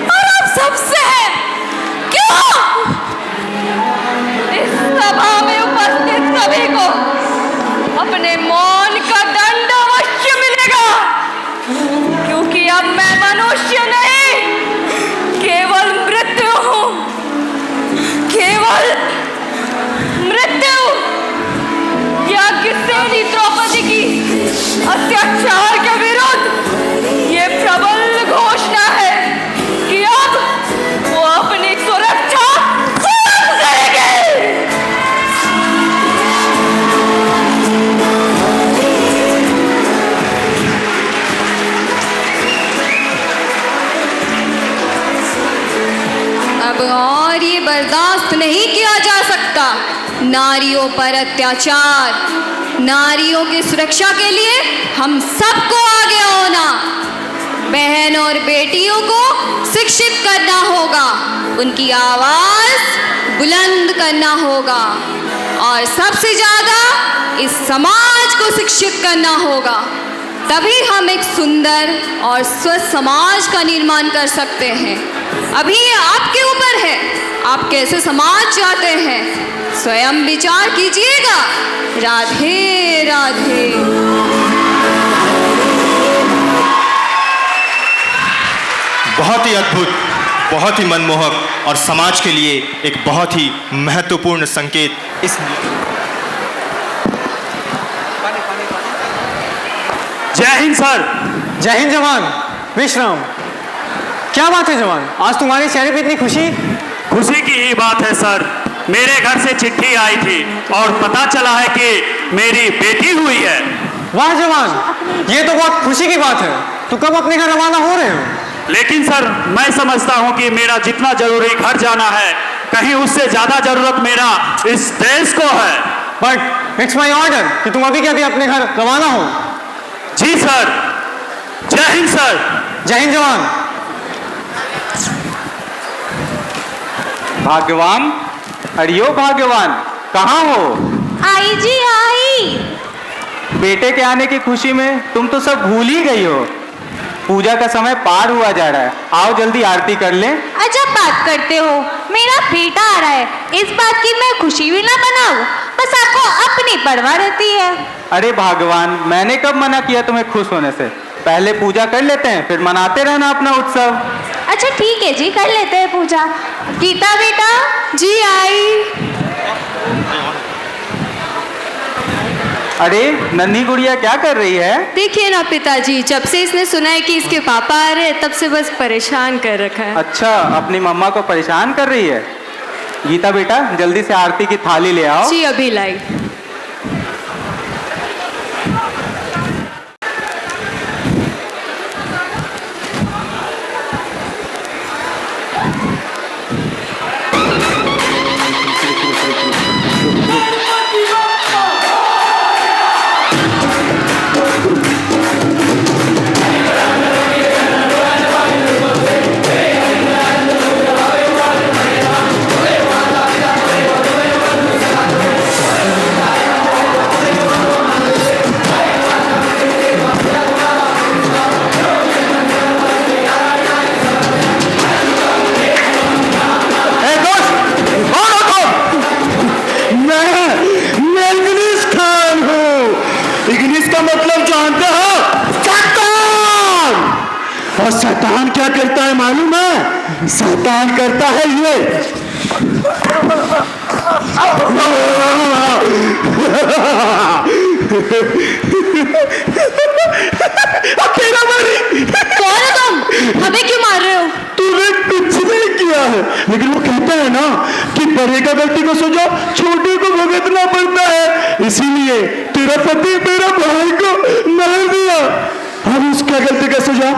[SPEAKER 10] और आप सबसे है। क्यों? इस सभा में उपस्थित सभी को अपने मौन का दंड अवश्य मिलेगा, क्योंकि अब मैं मनुष्य नहीं, केवल मृत्यु हूँ, केवल मृत्यु। याज्ञसेनी द्रौपदी की अत्याचार के विरुद्ध ये प्रबल घोषणा है कि अब वो अपनी सुरक्षा स्वयं करेंगे। अब और ये बर्दाश्त नहीं किया जा सकता। नारियों पर अत्याचार, नारियों की सुरक्षा के लिए हम सबको आगे होना, बहन और बेटियों को शिक्षित करना होगा, उनकी आवाज बुलंद करना होगा और सबसे ज्यादा इस समाज को शिक्षित करना होगा। तभी हम एक सुंदर और स्वस्थ समाज का निर्माण कर सकते हैं। अभी ये आपके ऊपर है, आप कैसे समाज चाहते हैं, स्वयं विचार कीजिएगा। राधे राधे।
[SPEAKER 3] बहुत ही अद्भुत, बहुत ही मनमोहक और समाज के लिए एक बहुत ही महत्वपूर्ण संकेत इस
[SPEAKER 14] जय हिंद सर।
[SPEAKER 5] जय हिंद जवान। विश्राम। क्या बात है जवान, आज तुम्हारे चेहरे पे इतनी खुशी?
[SPEAKER 8] खुशी की ही बात है सर। मेरे घर से चिट्ठी आई थी और पता चला है कि मेरी बेटी हुई है।
[SPEAKER 5] वाह जवान, ये तो बहुत खुशी की बात है। तो कब अपने घर रवाना हो रहे हो?
[SPEAKER 8] लेकिन सर मैं समझता हूँ कि मेरा जितना जरूरी घर जाना है, कहीं उससे ज्यादा जरूरत मेरा इस देश को है।
[SPEAKER 5] बट इट्स माई ऑर्डर कि तुम अभी के अभी अपने घर रवाना हो।
[SPEAKER 8] जी सर। जय हिंद सर।
[SPEAKER 5] जय हिंद जवान।
[SPEAKER 15] भाग्यवान, अरियो भाग्यवान, कहाँ हो?
[SPEAKER 10] आई जी आई।
[SPEAKER 15] बेटे के आने की खुशी में तुम तो सब भूल ही गई हो। पूजा का समय पार हुआ जा रहा है, आओ जल्दी आरती कर लें।
[SPEAKER 2] अजब बात करते हो, मेरा बेटा आ रहा है, इस बात की मैं खुशी भी ना मनाऊं, बस आपको अपनी परवाह रहती है।
[SPEAKER 15] अरे भगवान, मैंने कब मना किया तुम्हें खुश होने से? पहले पूजा कर लेते हैं, फिर मनाते रहना अपना उत्सव।
[SPEAKER 2] अच्छा ठीक है जी, कर लेते हैं पूजा। गीता बेटा। जी आई।
[SPEAKER 15] अरे नन्ही गुड़िया क्या कर रही है?
[SPEAKER 10] देखिए ना पिताजी, जब से इसने सुना है कि इसके पापा आ रहे हैं, तब से बस परेशान कर रखा है।
[SPEAKER 15] अच्छा, अपनी मम्मा को परेशान कर रही है। गीता बेटा जल्दी से आरती की थाली ले आओ।
[SPEAKER 10] जी अभी लाई।
[SPEAKER 8] और शैतान क्या करता है मालूम है? शैतान करता है ये। अकेला मारी।
[SPEAKER 2] कौन है तुम? हमें क्यों मार रहे हो?
[SPEAKER 8] तूने कुछ नहीं किया है, लेकिन वो कहता है ना कि बड़े का गलती को सजा छोटे को भुगतना पड़ता है, इसीलिए तेरा पति मेरा भाई को मार दिया। अब उसका गलती का सजा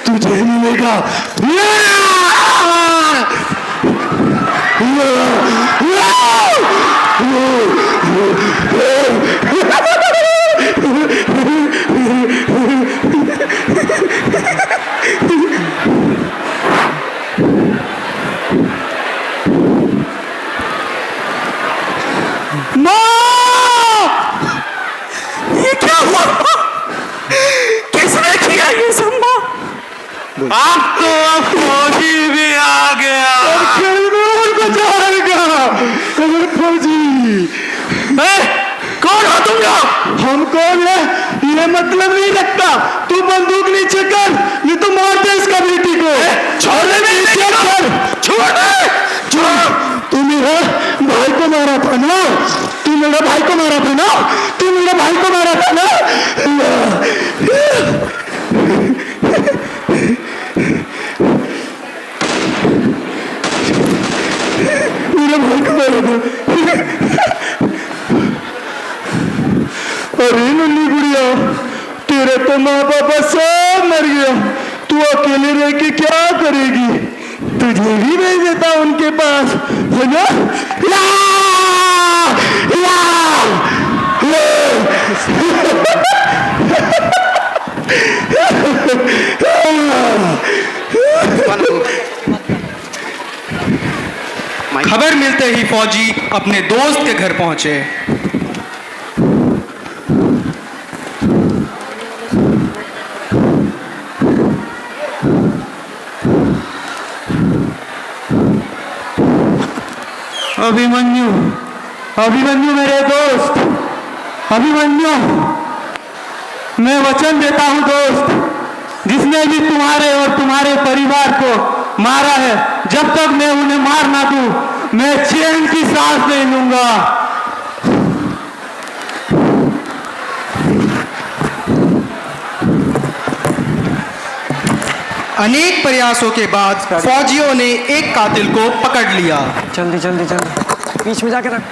[SPEAKER 8] तुझे मिलेगा।
[SPEAKER 11] ये क्या हुआ? किसने किया ये सब माँ? अब तो फौजी भी आ गया।
[SPEAKER 8] फौजी
[SPEAKER 11] कौन हो तुम लोग?
[SPEAKER 8] हम कौन है ये मतलब नहीं रखता। तू बंदूक नीचे कर, नहीं तो मार दे इसका बेटी को।
[SPEAKER 11] छोड़ने में छोड़ दे।
[SPEAKER 8] तू मेरा भाई को मारा था ना, तू मेरा भाई को मारा था ना, तू मेरा भाई को मारा था ना। मेरा भाई को मारा था। अरे नन्ही गुड़िया, तेरे तो माँ पापा सब मर गया, तू अकेले रह के क्या करेगी? तुझे भी भेज देता उनके पास, है ना? या! या!
[SPEAKER 15] खबर मिलते ही फौजी अपने दोस्त के घर पहुंचे।
[SPEAKER 8] अभिमन्यु, अभिमन्यु मेरे दोस्त, अभिमन्यु, मैं वचन देता हूँ दोस्त, जिसने भी तुम्हारे और तुम्हारे परिवार को मारा है, जब तक मैं उन्हें मार ना दूं, मैं चैन की सांस नहीं लूंगा।
[SPEAKER 15] अनेक प्रयासों के बाद फौजियों ने एक कातिल को पकड़ लिया।
[SPEAKER 5] जल्दी जल्दी जल्दी बीच में जाके रख।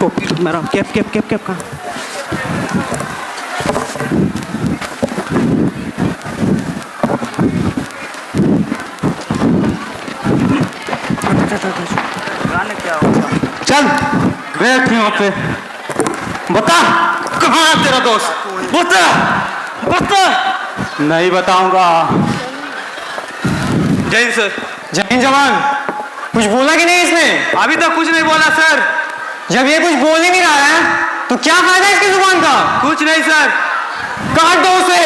[SPEAKER 5] टोपी मेरा कैप कैप कैप कैप कहाँ?
[SPEAKER 8] चल बैठ यहाँ पे, बता कहाँ है तेरा दोस्त? बता बता। नहीं बताऊंगा।
[SPEAKER 14] जय हिंद सर।
[SPEAKER 5] जय हिंद जवान। कुछ बोला कि नहीं इसने?
[SPEAKER 14] अभी तक कुछ नहीं बोला सर।
[SPEAKER 5] जब ये कुछ बोल ही नहीं रहा है तो क्या फायदा इसकी जुबान का?
[SPEAKER 14] कुछ नहीं सर।
[SPEAKER 5] काट दो उसे।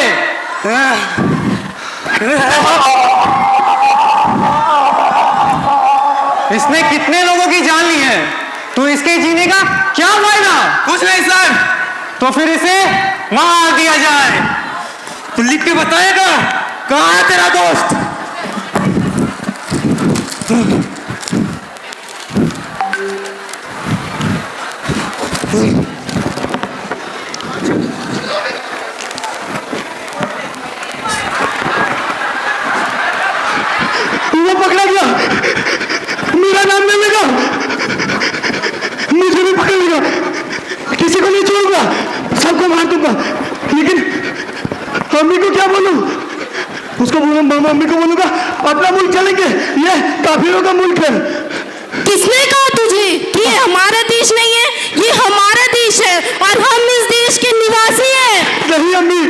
[SPEAKER 5] इसने कितने लोगों की जान ली है, तो इसके जीने का क्या फायदा?
[SPEAKER 14] कुछ नहीं सर।
[SPEAKER 5] तो फिर इसे मार दिया जाए।
[SPEAKER 14] तू लिख के बताएगा
[SPEAKER 5] कहाँ है तेरा दोस्त?
[SPEAKER 8] वो पकड़ा गया, मेरा नाम नहीं लेगा, मुझे भी पकड़ लेगा, किसी को नहीं छोड़ूंगा, सबको मार दूंगा। लेकिन मम्मी को क्या बोलूं? उसको बोलूं, मम्मी को बोलूंगा अपना मुल्क चलेंगे, ये काफिरों का मुल्क है।
[SPEAKER 2] किसने कहा तुझे कि ये हमारा देश नहीं है? ये हमारा देश है और हम इस देश के निवासी हैं।
[SPEAKER 8] नहीं अम्मी,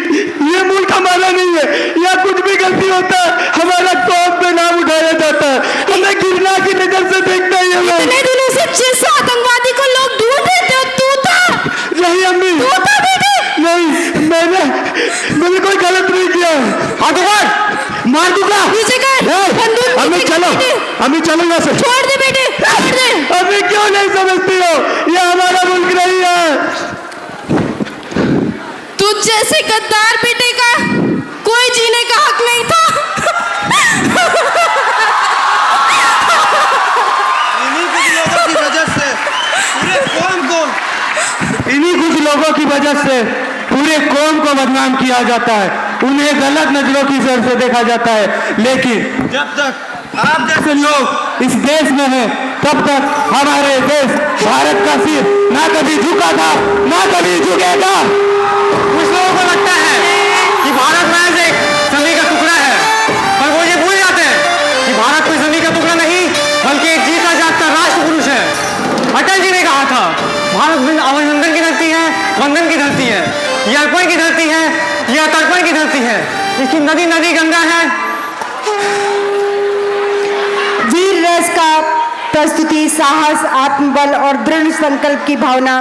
[SPEAKER 8] ये मुल्क हमारा नहीं है, या कुछ भी गलती होता है हमारा कौम पे नाम उठाया जाता है, हमें घृणा की नजर से देखता है ये लोग।
[SPEAKER 2] इतने दिनों से जिस आतंकवादी को लोग ढूंढ रहे थे तू था।
[SPEAKER 8] नहीं अम्मी,
[SPEAKER 2] तू था बेटे।
[SPEAKER 8] नहीं, मैंने कोई गलत नहीं किया। आतंकवाद मार दूंगा।
[SPEAKER 2] नीचे कर।
[SPEAKER 8] अम्मी चलो, अम्मी चलो यहाँ से।
[SPEAKER 2] छोड़ दे बेटे, छोड़ दे।
[SPEAKER 8] अम्मी क्यों नहीं समझती हो, ये हमारा मुल्क नहीं है।
[SPEAKER 2] तुझ जैसे गद्दार बेटे का कोई जीने का हक नहीं था।
[SPEAKER 14] इन्हीं कुछ लोगों की वजह से पूरे कौम को बदनाम किया जाता है, उन्हें गलत नजरों की से देखा जाता है। लेकिन जब तक आप जैसे लोग इस देश में हैं, तब तक हमारे देश भारत का सिर ना कभी झुका था, ना कभी झुकेगा।
[SPEAKER 5] कुछ लोगों को लगता है कि भारत महज एक जमीन का टुकड़ा है, पर वो ये भूल जाते हैं कि भारत कोई जमीन का टुकड़ा नहीं बल्कि एक जीता जागता राष्ट्र पुरुष है। अटल जी ने कहा था, भारत अभिनंदन की धरती है, वंदन की धरती है, यह अर्पण की धरती है, यह तर्पण की धरती है, इसकी नदी नदी गंगा है।
[SPEAKER 1] वीर रस का प्रस्तुति, साहस, आत्मबल और दृढ़ संकल्प की भावना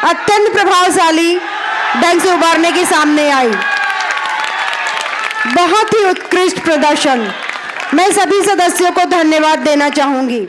[SPEAKER 1] अत्यंत प्रभावशाली ढंग से उभारने के सामने आई। बहुत ही उत्कृष्ट प्रदर्शन। मैं सभी सदस्यों को धन्यवाद देना चाहूंगी।